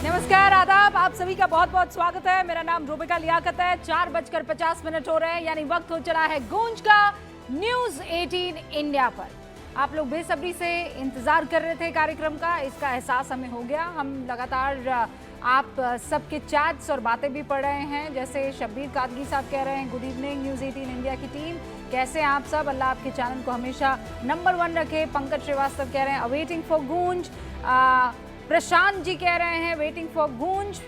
नमस्कार, आदाब। आप सभी का बहुत बहुत स्वागत है। मेरा नाम रूबिका लियाकत है। 4:50 हो रहे हैं, यानी वक्त हो चला है गूंज का न्यूज 18 इंडिया पर। आप लोग बेसब्री से इंतजार कर रहे थे कार्यक्रम का, इसका एहसास हमें हो गया। हम लगातार आप सबके चैट्स और बातें भी पढ़ रहे हैं। जैसे शब्बीर कादगी साहब कह रहे हैं, गुड इवनिंग न्यूज 18 इंडिया की टीम, कैसे हैं आप सब? अल्लाह आपके चैनल को हमेशा नंबर 1 रखे। पंकज श्रीवास्तव कह रहे हैं अवेटिंग फॉर गूंज। प्रशांत जी कह रहे हैं वेटिंग फॉर गूंज।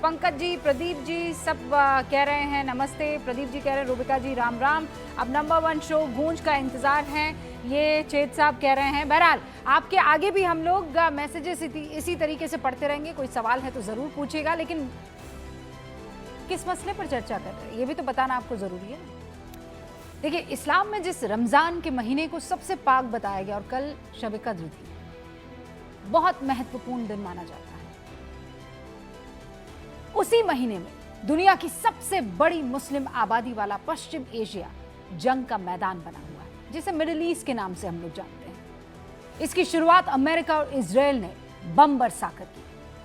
पंकज जी, प्रदीप जी सब कह रहे हैं नमस्ते। प्रदीप जी कह रहे हैं रूबिका जी राम राम, अब नंबर 1 शो गूंज का इंतजार है, ये चेत साहब कह रहे हैं। बहरहाल आपके आगे भी हम लोग मैसेजेस इसी तरीके से पढ़ते रहेंगे। कोई सवाल है तो ज़रूर पूछेगा, लेकिन किस मसले पर चर्चा कर रहे हैं ये भी तो बताना आपको ज़रूरी है। देखिए, इस्लाम में जिस रमज़ान के महीने को सबसे पाक बताया गया और कल शब कद्र थी, बहुत महत्वपूर्ण दिन माना जाता है। उसी महीने में दुनिया की सबसे बड़ी मुस्लिम आबादी वाला पश्चिम एशिया जंग का मैदान बना हुआ है, जिसे मिडिल ईस्ट के नाम से हम लोग जानते हैं। इसकी शुरुआत अमेरिका और इजराइल ने बम बरसाकर की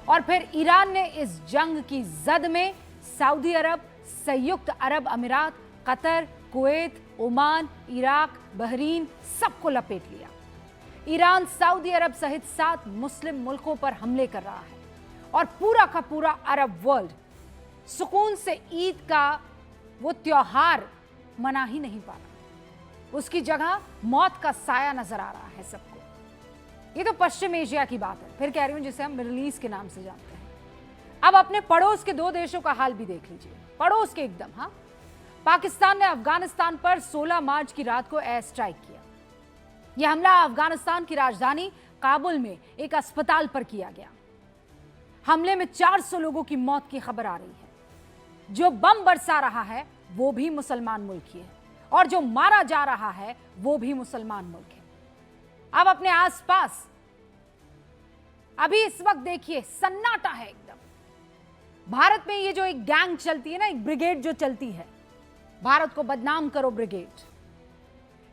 और फिर ईरान ने इस जंग की जद में सऊदी अरब, संयुक्त अरब अमीरात, Qatar, Kuwait, Oman, Iraq, Bahrain सबको लपेट लिया। ईरान सऊदी अरब सहित 7 मुस्लिम मुल्कों पर हमले कर रहा है और पूरा का पूरा अरब वर्ल्ड सुकून से ईद का वो त्योहार मना ही नहीं पा रहा। उसकी जगह मौत का साया नजर आ रहा है सबको। ये तो पश्चिम एशिया की बात है, फिर कह रही हूं जिसे हम मिडिल ईस्ट के नाम से जानते हैं। अब अपने पड़ोस के 2 देशों का हाल भी देख लीजिए, पड़ोस के एकदम। हाँ, पाकिस्तान ने अफगानिस्तान पर 16 मार्च की रात को एयर स्ट्राइक किया। यह हमला अफगानिस्तान की राजधानी काबुल में एक अस्पताल पर किया गया। हमले में 400 लोगों की मौत की खबर आ रही है। जो बम बरसा रहा है वो भी मुसलमान मुल्क ही है और जो मारा जा रहा है वो भी मुसलमान मुल्क है। अब अपने आसपास अभी इस वक्त देखिए सन्नाटा है एकदम। भारत में ये जो एक गैंग चलती है ना, एक ब्रिगेड जो चलती है, भारत को बदनाम करो ब्रिगेड,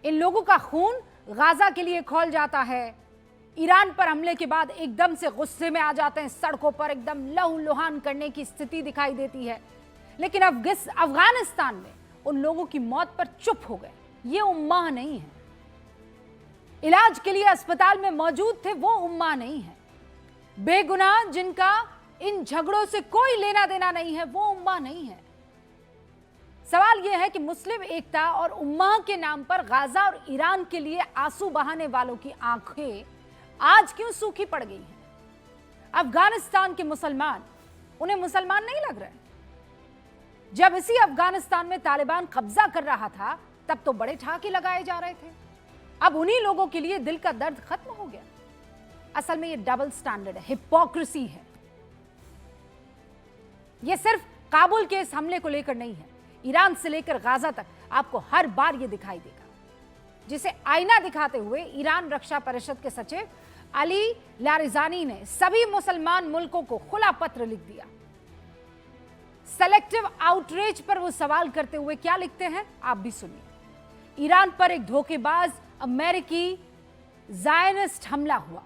इन लोगों का खून गाजा के लिए खौल जाता है। ईरान पर हमले के बाद एकदम से गुस्से में आ जाते हैं, सड़कों पर एकदम लहूलुहान करने की स्थिति दिखाई देती है। लेकिन अफगानिस्तान में उन लोगों की मौत पर चुप हो गए। ये उम्मा नहीं है। इलाज के लिए अस्पताल में मौजूद थे वो उम्मा नहीं है। बेगुनाह जिनका इन झगड़ों से कोई लेना देना नहीं है वो उम्मा नहीं है। सवाल यह है कि मुस्लिम एकता और उम्मा के नाम पर गाजा और ईरान के लिए आंसू बहाने वालों की आंखें आज क्यों सूखी पड़ गई हैं? अफगानिस्तान के मुसलमान उन्हें मुसलमान नहीं लग रहे। जब इसी अफगानिस्तान में तालिबान कब्जा कर रहा था तब तो बड़े ठाके लगाए जा रहे थे। अब उन्हीं लोगों के लिए दिल का दर्द खत्म हो गया। असल में ये डबल स्टैंडर्ड है, हिपोक्रेसी है। ये सिर्फ काबुल के इस हमले को लेकर नहीं है, ईरान से लेकर गाजा तक आपको हर बार यह दिखाई देगा, जिसे आईना दिखाते हुए ईरान रक्षा परिषद के सचिव अली लारिजानी ने सभी मुसलमान मुल्कों को खुला पत्र लिख दिया। सेलेक्टिव आउटरीच पर वो सवाल करते हुए क्या लिखते हैं आप भी सुनिए। ईरान पर एक धोखेबाज अमेरिकी ज़ायनिस्ट हमला हुआ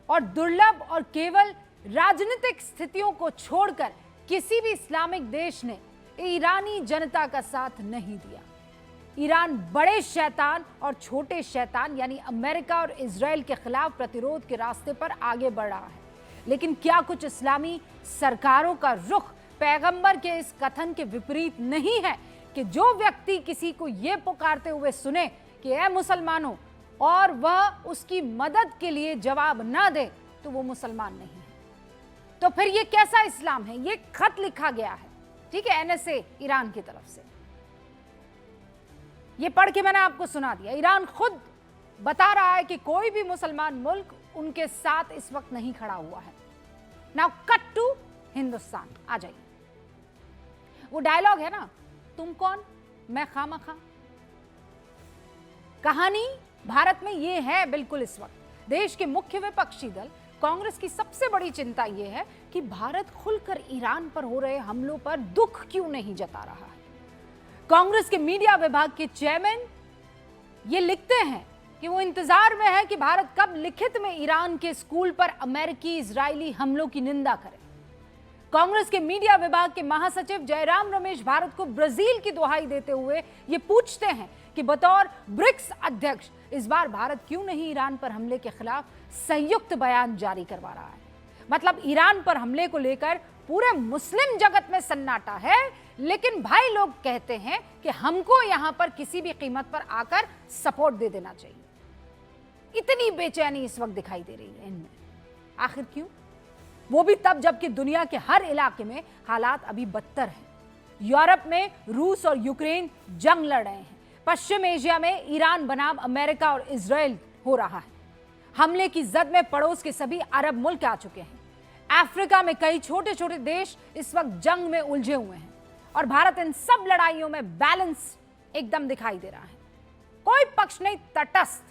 और दुर्लभ और केवल राजनीतिक स्थितियों को छोड़कर किसी भी इस्लामिक देश ने ईरानी जनता का साथ नहीं दिया। ईरान बड़े शैतान और छोटे शैतान यानी अमेरिका और इजराइल के खिलाफ प्रतिरोध के रास्ते पर आगे बढ़ रहा है। लेकिन क्या कुछ इस्लामी सरकारों का रुख पैगंबर के इस कथन के विपरीत नहीं है कि जो व्यक्ति किसी को यह पुकारते हुए सुने कि ऐ मुसलमानों और वह उसकी मदद के लिए जवाब ना दे तो वो मुसलमान नहीं है? तो फिर ये कैसा इस्लाम है? ये खत लिखा गया है, ठीक है, एनएसए ईरान की तरफ से। ये पढ़ के मैंने आपको सुना दिया। ईरान खुद बता रहा है कि कोई भी मुसलमान मुल्क उनके साथ इस वक्त नहीं खड़ा हुआ है। नाउ कट टू हिंदुस्तान, आ जाइए। वो डायलॉग है ना, तुम कौन मैं खामखा। कहानी भारत में ये है बिल्कुल। इस वक्त देश के मुख्य विपक्षी दल कांग्रेस की सबसे बड़ी चिंता यह है कि भारत खुलकर ईरान पर हो रहे हमलों पर दुख क्यों नहीं जता रहा है। कांग्रेस के मीडिया विभाग के चेयरमैन ये लिखते हैं कि वो इंतजार में है कि भारत कब लिखित में ईरान के स्कूल पर अमेरिकी इजरायली हमलों की निंदा करे। कांग्रेस के मीडिया विभाग के महासचिव जयराम रमेश भारत को ब्राजील की दुहाई देते हुए ये पूछते हैं कि बतौर ब्रिक्स अध्यक्ष इस बार भारत क्यों नहीं ईरान पर हमले के खिलाफ संयुक्त बयान जारी करवा रहा है। मतलब ईरान पर हमले को लेकर पूरे मुस्लिम जगत में सन्नाटा है, लेकिन भाई लोग कहते हैं कि हमको यहां पर किसी भी कीमत पर आकर सपोर्ट दे देना चाहिए। इतनी बेचैनी इस वक्त दिखाई दे रही है इनमें, आखिर क्यों? वो भी तब जबकि दुनिया के हर इलाके में हालात अभी बदतर हैं। यूरोप में रूस और यूक्रेन जंग लड़ रहे हैं। पश्चिम एशिया में ईरान बनाम अमेरिका और इजराइल हो रहा है। हमले की जद में पड़ोस के सभी अरब मुल्क आ चुके हैं। अफ्रीका में कई छोटे छोटे देश इस वक्त जंग में उलझे हुए हैं और भारत इन सब लड़ाइयों में बैलेंस एकदम दिखाई दे रहा है। कोई पक्ष नहीं तटस्थ,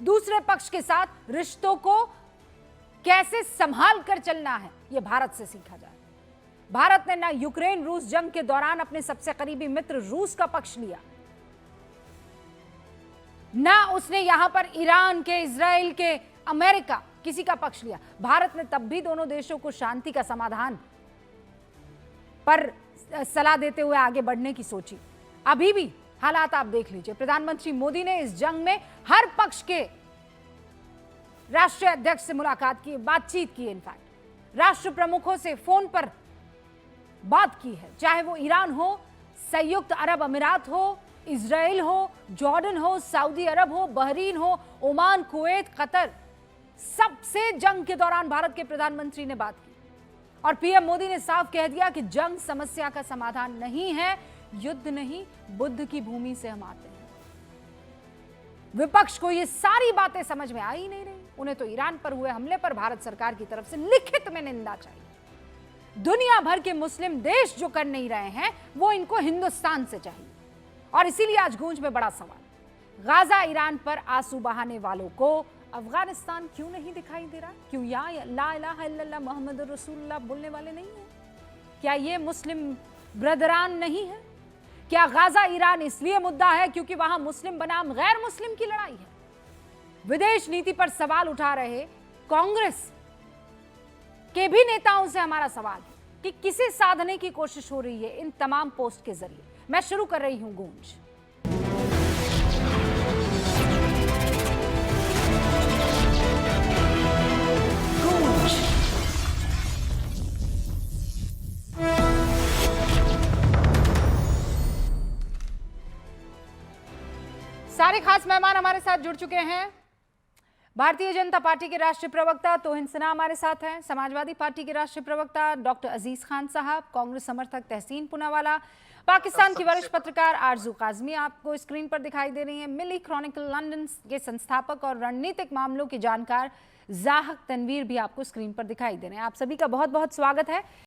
दूसरे पक्ष के साथ रिश्तों को कैसे संभाल कर चलना है, यह भारत से सीखा जाए। भारत ने ना यूक्रेन रूस जंग के दौरान अपने सबसे करीबी मित्र रूस का पक्ष लिया, ना उसने यहां पर ईरान के, इजराइल के, अमेरिका किसी का पक्ष लिया। भारत ने तब भी दोनों देशों को शांति का समाधान पर सलाह देते हुए आगे बढ़ने की सोची। अभी भी हालात आप देख लीजिए। प्रधानमंत्री मोदी ने इस जंग में हर पक्ष के राष्ट्रीय अध्यक्ष से मुलाकात की, बातचीत की, इनफैक्ट राष्ट्र प्रमुखों से फोन पर बात की है, चाहे वो ईरान हो, संयुक्त अरब अमीरात हो, इजराइल हो, जॉर्डन हो, सऊदी अरब हो, बहरीन हो, ओमान, कुवैत, कतर, सबसे जंग के दौरान भारत के प्रधानमंत्री ने बात की। और पीएम मोदी ने साफ कह दिया कि जंग समस्या का समाधान नहीं है, युद्ध नहीं, बुद्ध की भूमि से हम आते हैं। विपक्ष को ये सारी बातें समझ में आ ही नहीं रही। उन्हें तो ईरान पर हुए हमले पर भारत सरकार की तरफ से लिखित में निंदा चाहिए। दुनिया भर के मुस्लिम देश जो कर नहीं रहे हैं, वो इनको हिंदुस्तान से चाहिए। और इसीलिए आज गूंज में बड़ा सवाल, गाजा ईरान पर आंसू बहाने वालों को अफगानिस्तान क्यों नहीं दिखाई दे रहा? क्यों या ला इलाहा इल्लल्लाह मुहम्मद रसूलुल्लाह बोलने वाले नहीं है? क्या ये मुस्लिम ब्रदरान नहीं है? क्या गाजा ईरान इसलिए मुद्दा है क्योंकि वहां मुस्लिम बनाम गैर मुस्लिम की लड़ाई है? विदेश नीति पर सवाल उठा रहे कांग्रेस के भी नेताओं से हमारा सवाल है कि किसे साधने की कोशिश हो रही है इन तमाम पोस्ट के जरिए। मैं शुरू कर रही हूं गूंज। सारे खास मेहमान हमारे साथ जुड़ चुके हैं। भारतीय जनता पार्टी के राष्ट्रीय प्रवक्ता तोहिन सिन्हा हमारे साथ हैं, समाजवादी पार्टी के राष्ट्रीय प्रवक्ता डॉक्टर अजीज खान साहब, कांग्रेस समर्थक तहसीन पूनावाला, पाकिस्तान की वरिष्ठ पत्रकार आरजू काजमी आपको स्क्रीन पर दिखाई दे रही हैं, मिली क्रॉनिकल लंदन के संस्थापक और रणनीतिक मामलों के जानकार जाहक तनवीर भी आपको स्क्रीन पर दिखाई दे रहे हैं। आप सभी का बहुत बहुत स्वागत है।